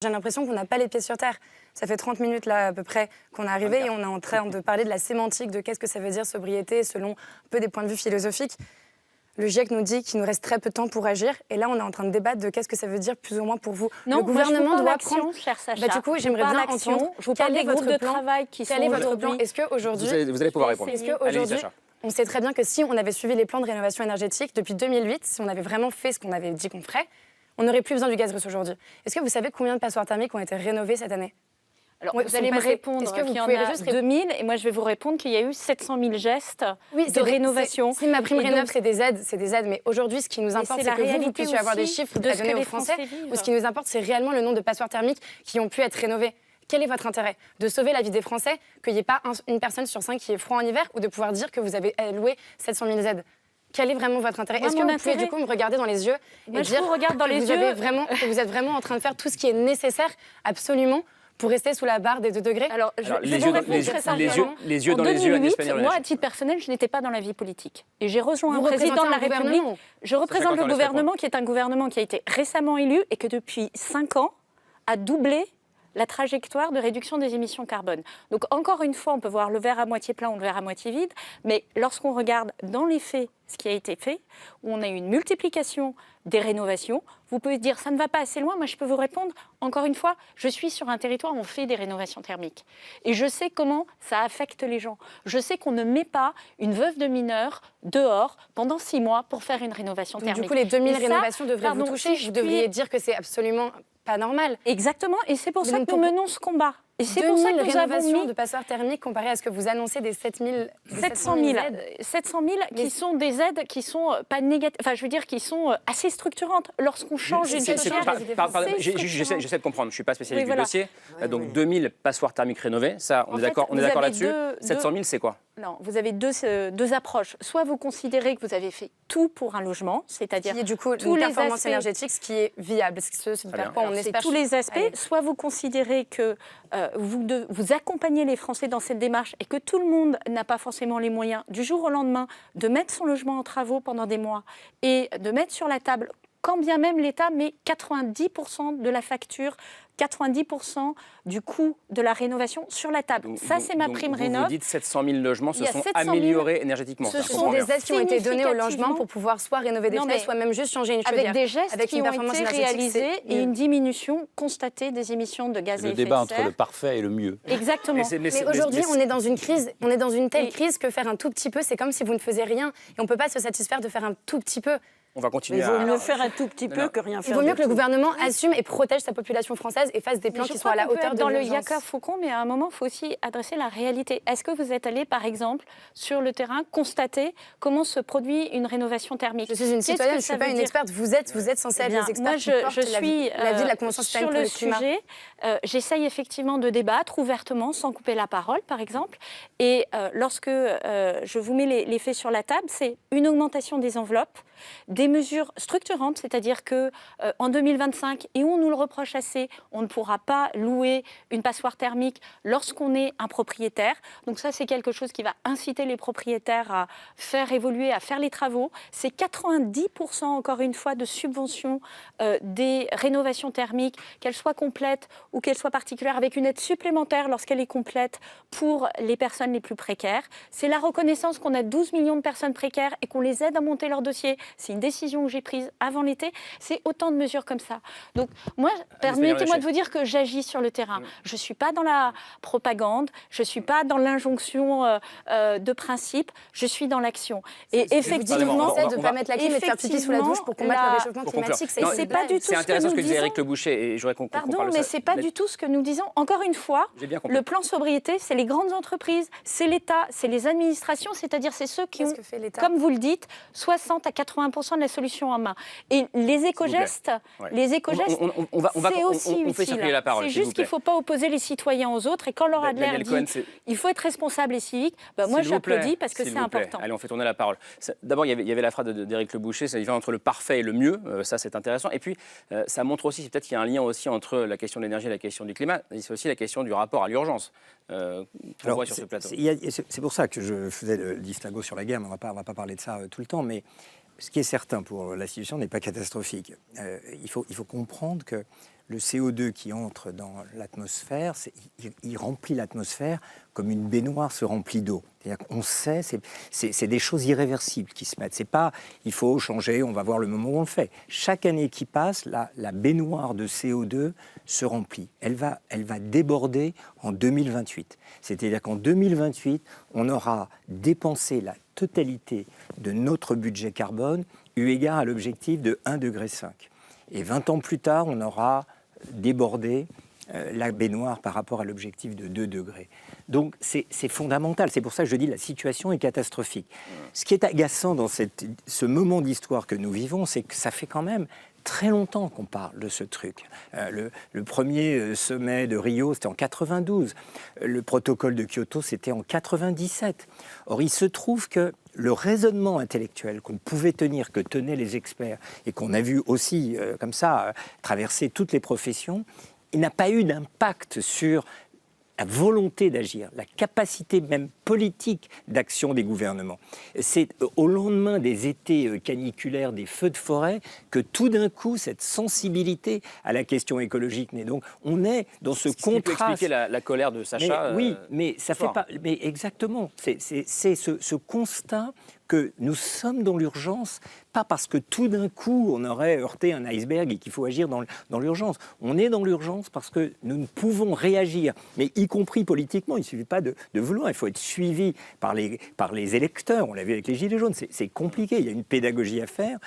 J'ai l'impression qu'on n'a pas les pieds sur terre. Ça fait 30 minutes là à peu près qu'on est arrivé et on est en train de parler de la sémantique, de qu'est-ce que ça veut dire sobriété selon un peu des points de vue philosophiques. Le GIEC nous dit qu'il nous reste très peu de temps pour agir et là on est en train de débattre de qu'est-ce que ça veut dire plus ou moins pour vous. Non, le gouvernement moi, je doit prendre... cher Sacha. Bah, du coup, j'aimerais bien entendre je vous parle des groupes de travail qui sont aujourd'hui. Est-ce qu'aujourd'hui vous allez pouvoir répondre. Est-ce qu'aujourd'hui on sait très bien que si on avait suivi les plans de rénovation énergétique depuis 2008, si on avait vraiment fait ce qu'on avait dit qu'on ferait, on n'aurait plus besoin du gaz russe aujourd'hui. Est-ce que vous savez combien de passoires thermiques ont été rénovées cette année? Alors, vous allez me répondre qu'il y en a juste 2000, et moi je vais vous répondre qu'il y a eu 700 000 gestes de rénovation. Si ma prime rénov', c'est des aides, mais aujourd'hui, ce qui nous importe, c'est que vous puissiez avoir des chiffres à donner aux Français, ou ce qui nous importe, c'est réellement le nombre de passoires thermiques qui ont pu être rénovées. Quel est votre intérêt? De sauver la vie des Français, qu'il n'y ait pas une personne sur 5 qui ait froid en hiver, ou de pouvoir dire que vous avez loué 700 000 aides? Quel est vraiment votre intérêt? Est-ce que vous pouvez du coup me regarder dans les yeux et dire que vous êtes vraiment en train de faire tout ce qui est nécessaire, absolument, pour rester sous la barre des 2 degrés? Alors, les yeux dans les yeux, Agnès Pannier-Runacher. Moi, à titre personnel, je n'étais pas dans la vie politique. Et j'ai rejoint un président de la République. Je représente le gouvernement qui est un gouvernement qui a été récemment élu et que depuis 5 ans a doublé la trajectoire de réduction des émissions carbone. Donc encore une fois, on peut voir le verre à moitié plein ou le verre à moitié vide, mais lorsqu'on regarde dans les faits ce qui a été fait, où on a eu une multiplication des rénovations, vous pouvez dire ça ne va pas assez loin. Moi, je peux vous répondre, encore une fois, je suis sur un territoire où on fait des rénovations thermiques. Et je sais comment ça affecte les gens. Je sais qu'on ne met pas une veuve de mineur dehors pendant 6 mois pour faire une rénovation thermique. Du coup, les 2000 rénovations devraient vous toucher. Vous devriez dire que c'est absolument pas normal. Exactement, et c'est pour ça que nous menons ce combat. Et c'est pour ça que nous avons mis de passoires thermiques comparé à ce que vous annoncez des 700 000 qui sont des aides qui sont pas négatives, enfin je veux dire qui sont assez structurantes. Lorsqu'on change une chaudière, j'essaie de comprendre, je suis pas spécialiste du dossier. Donc 2000 passoires thermiques rénovées, ça on est d'accord là-dessus. 700 000 c'est quoi? Non, vous avez deux approches. Soit vous considérez que vous avez fait tout pour un logement, c'est-à-dire qui est du coup tous les performances énergétiques, ce qui est viable, c'est vers quoi on espère. Tous les aspects. Soit vous considérez que vous accompagnez les Français dans cette démarche et que tout le monde n'a pas forcément les moyens du jour au lendemain de mettre son logement en travaux pendant des mois et de mettre sur la table, quand bien même l'État met 90% de la facture, 90% du coût de la rénovation sur la table. Ça, c'est ma prime rénov'. Vous dites 700 000 logements se sont améliorés énergétiquement. Ce sont des aides qui ont été données au logement pour pouvoir soit rénover des fenêtres, soit même juste changer une chaudière. Avec des gestes qui ont été réalisés et une diminution constatée des émissions de gaz à effet de serre. Le débat entre le parfait et le mieux. Exactement. Mais aujourd'hui, on est dans une crise, on est dans une telle crise que faire un tout petit peu, c'est comme si vous ne faisiez rien. Et on ne peut pas se satisfaire de faire un tout petit peu. On va continuer. Il vaut mieux faire un tout petit peu que rien faire. Il vaut mieux que le gouvernement assume et protège sa population française et fasse des plans qui soient à la hauteur de dans le l'urgence. Yaka Faucon, mais à un moment, il faut aussi adresser la réalité. Est-ce que vous êtes allé, par exemple, sur le terrain, constater comment se produit une rénovation thermique? Je suis une citoyenne, je ne suis pas une experte. Vous êtes censée être les experts. Moi, je suis la vie de la Convention citoyenne pour le climat. Sur le sujet, j'essaye effectivement de débattre ouvertement, sans couper la parole, par exemple. Et lorsque je vous mets les faits sur la table, c'est une augmentation des enveloppes, des mesures structurantes, c'est-à-dire que en 2025, et on nous le reproche assez, on ne pourra pas louer une passoire thermique lorsqu'on est un propriétaire. Donc ça, c'est quelque chose qui va inciter les propriétaires à faire évoluer, à faire les travaux. C'est 90% encore une fois de subvention des rénovations thermiques, qu'elles soient complètes ou qu'elles soient particulières, avec une aide supplémentaire lorsqu'elle est complète pour les personnes les plus précaires. C'est la reconnaissance qu'on a 12 millions de personnes précaires et qu'on les aide à monter leur dossier. C'est une décision que j'ai prise avant l'été. C'est autant de mesures comme ça. Donc moi, permettez-moi de vous dire que j'agis sur le terrain. Je ne suis pas dans la propagande, je ne suis pas dans l'injonction de principe, je suis dans l'action. Et effectivement, de ne pas mettre la clé, mais de faire pipi sous la douche pour combattre le réchauffement climatique. C'est pas du tout c'est intéressant ce que disait Éric Le Boucher. Et je voudrais qu'on parle de ça. Pardon, mais c'est pas du tout ce que nous disons. Encore une fois, le plan sobriété, c'est les grandes entreprises, c'est l'État, c'est les administrations, c'est-à-dire c'est ceux qui ont, comme vous le dites, 60 à 80% de la solution en main. Et les éco-gestes, c'est aussi utile. C'est juste qu'il ne faut pas opposer les citoyens aux autres. Et quand Laura Adler dit il faut être responsable et civique, moi j'applaudis parce que c'est important. Allez, on fait tourner la parole. D'abord, il y avait la phrase d'Éric Le Boucher, c'est la différence entre le parfait et le mieux. Ça, c'est intéressant. Et puis, ça montre aussi, peut-être qu'il y a un lien aussi entre la question de l'énergie et la question du climat. C'est aussi la question du rapport à l'urgence qu'on voit sur ce plateau. C'est pour ça que je faisais le distinguo sur la guerre, mais on va pas parler de ça tout le temps. Mais ce qui est certain pour la situation n'est pas catastrophique. Il faut comprendre que le CO2 qui entre dans l'atmosphère, il remplit l'atmosphère comme une baignoire se remplit d'eau. C'est-à-dire qu'on sait, c'est des choses irréversibles qui se mettent. C'est pas, il faut changer, on va voir le moment où on le fait. Chaque année qui passe, la baignoire de CO2 se remplit. Elle va déborder en 2028. C'est-à-dire qu'en 2028, on aura dépensé la totalité de notre budget carbone eu égard à l'objectif de 1,5 degré. Et 20 ans plus tard, on aura débordé la baignoire par rapport à l'objectif de 2 degrés. Donc c'est fondamental, c'est pour ça que je dis la situation est catastrophique. Ce qui est agaçant dans ce moment d'histoire que nous vivons, c'est que ça fait quand même très longtemps qu'on parle de ce truc. Le premier sommet de Rio, c'était en 92. Le protocole de Kyoto, c'était en 97. Or, il se trouve que le raisonnement intellectuel qu'on pouvait tenir, que tenaient les experts, et qu'on a vu aussi, comme ça, traverser toutes les professions, il n'a pas eu d'impact sur la volonté d'agir, la capacité même politique d'action des gouvernements. C'est au lendemain des étés caniculaires, des feux de forêt, que tout d'un coup, cette sensibilité à la question écologique naît. Donc, on est dans ce contraste. Qui peut expliquer la colère de Sacha. Oui, mais ça fait pas. Mais exactement, c'est ce constat que nous sommes dans l'urgence, pas parce que tout d'un coup on aurait heurté un iceberg et qu'il faut agir dans l'urgence. On est dans l'urgence parce que nous ne pouvons réagir, mais y compris politiquement. Il ne suffit pas de vouloir, il faut être suivi par les électeurs. On l'a vu avec les Gilets jaunes, c'est compliqué, il y a une pédagogie à faire.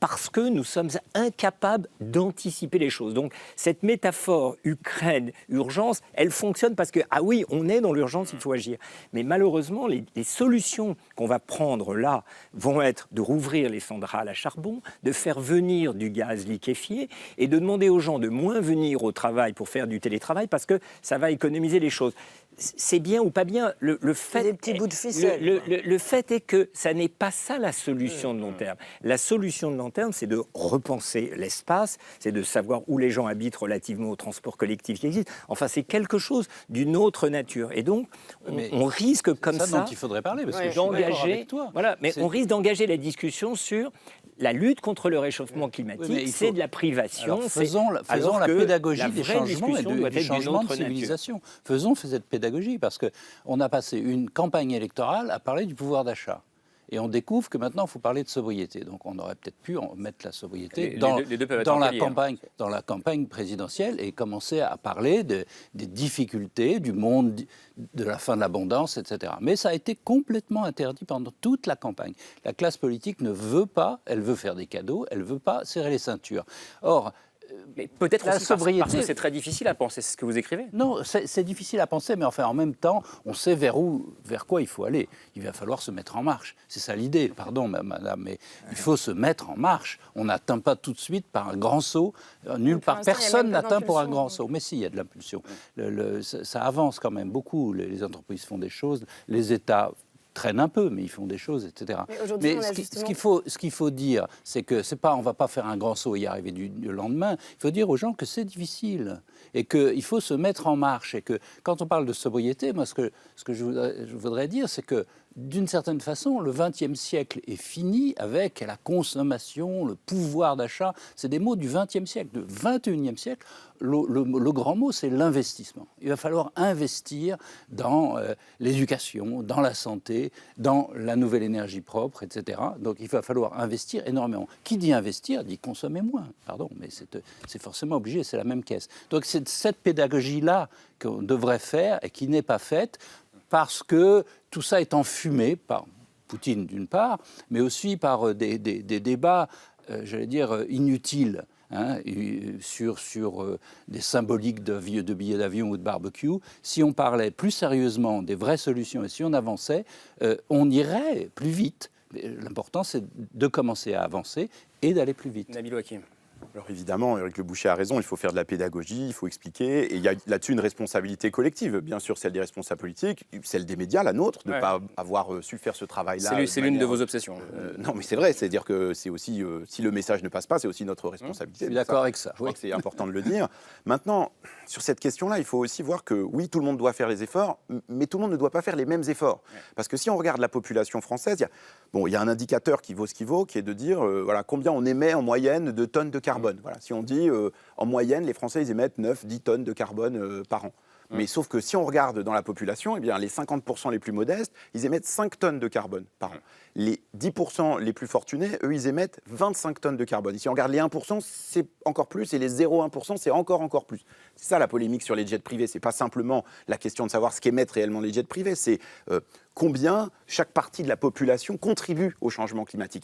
Parce que nous sommes incapables d'anticiper les choses. Donc, cette métaphore Ukraine-urgence, elle fonctionne parce que, ah oui, on est dans l'urgence, il faut agir. Mais malheureusement, les solutions qu'on va prendre là vont être de rouvrir les centrales à charbon, de faire venir du gaz liquéfié et de demander aux gens de moins venir au travail pour faire du télétravail parce que ça va économiser les choses. C'est bien ou pas bien, le fait, des petits bouts de ficelle. Le fait est que ça n'est pas ça la solution de long terme. La solution de long terme, c'est de repenser l'espace, c'est de savoir où les gens habitent relativement au transport collectif qui existe. Enfin, c'est quelque chose d'une autre nature. Et donc, on risque comme ça dont il faudrait parler, parce que je suis d'accord avec toi. Voilà, mais on risque d'engager la discussion sur la lutte contre le réchauffement climatique, c'est de la privation. Alors, faisons la pédagogie des changements et du changement de civilisation. Faisons cette pédagogie, parce qu'on a passé une campagne électorale à parler du pouvoir d'achat. Et on découvre que maintenant, il faut parler de sobriété. Donc, on aurait peut-être pu mettre la sobriété dans la campagne présidentielle et commencer à parler des difficultés du monde, de la fin de l'abondance, etc. Mais ça a été complètement interdit pendant toute la campagne. La classe politique ne veut pas, elle veut faire des cadeaux, elle ne veut pas serrer les ceintures. Or, mais peut-être aussi parce que c'est très difficile à penser, c'est ce que vous écrivez. Non, c'est difficile à penser, mais enfin, en même temps, on sait vers quoi il faut aller. Il va falloir se mettre en marche. C'est ça l'idée, pardon, madame, mais il faut se mettre en marche. On n'atteint pas tout de suite par un grand saut. Nulle part, personne n'atteint pour un grand saut. Mais si, il y a de l'impulsion. Ça avance quand même beaucoup. Les entreprises font des choses, les États traînent un peu, mais ils font des choses, etc. Mais ce qu'il faut dire, c'est que on ne va pas faire un grand saut et y arriver du lendemain. Il faut dire aux gens que c'est difficile et qu'il faut se mettre en marche. Et que quand on parle de sobriété, moi, ce que je voudrais dire, c'est que d'une certaine façon, le XXe siècle est fini avec la consommation, le pouvoir d'achat. C'est des mots du XXe siècle. Du XXIe siècle, le grand mot, c'est l'investissement. Il va falloir investir dans l'éducation, dans la santé, dans la nouvelle énergie propre, etc. Donc il va falloir investir énormément. Qui dit investir, dit consommer moins. Pardon, mais c'est forcément obligé, c'est la même caisse. Donc c'est cette pédagogie-là qu'on devrait faire et qui n'est pas faite, parce que tout ça est enfumé par Poutine d'une part, mais aussi par des débats, j'allais dire, inutiles, sur des symboliques de billets d'avion ou de barbecue. Si on parlait plus sérieusement des vraies solutions et si on avançait, on irait plus vite. L'important, c'est de commencer à avancer et d'aller plus vite. Nabil Hakim. Alors évidemment, Éric Le Bouchet a raison, il faut faire de la pédagogie, il faut expliquer, et il y a là-dessus une responsabilité collective, bien sûr celle des responsables politiques, celle des médias, la nôtre, de ne pas avoir su faire ce travail-là. C'est l'une de vos obsessions. Non mais c'est vrai, c'est-à-dire que c'est aussi, si le message ne passe pas, c'est aussi notre responsabilité. Je suis d'accord avec ça. Je crois que c'est important de le dire. Maintenant, sur cette question-là, il faut aussi voir que oui, tout le monde doit faire les efforts, mais tout le monde ne doit pas faire les mêmes efforts. Parce que si on regarde la population française, il y a un indicateur qui vaut ce qu'il vaut, qui est de dire voilà, combien on émet en moyenne de tonnes de carbone. Voilà, si on dit en moyenne, les Français ils émettent 9-10 tonnes de carbone par an. Mais sauf que si on regarde dans la population, eh bien, les 50% les plus modestes, ils émettent 5 tonnes de carbone par an. Les 10% les plus fortunés, eux, ils émettent 25 tonnes de carbone. Et si on regarde les 1%, c'est encore plus, et les 0,1%, c'est encore plus. C'est ça la polémique sur les jets privés. C'est pas simplement la question de savoir ce qu'émettent réellement les jets privés, c'est combien chaque partie de la population contribue au changement climatique.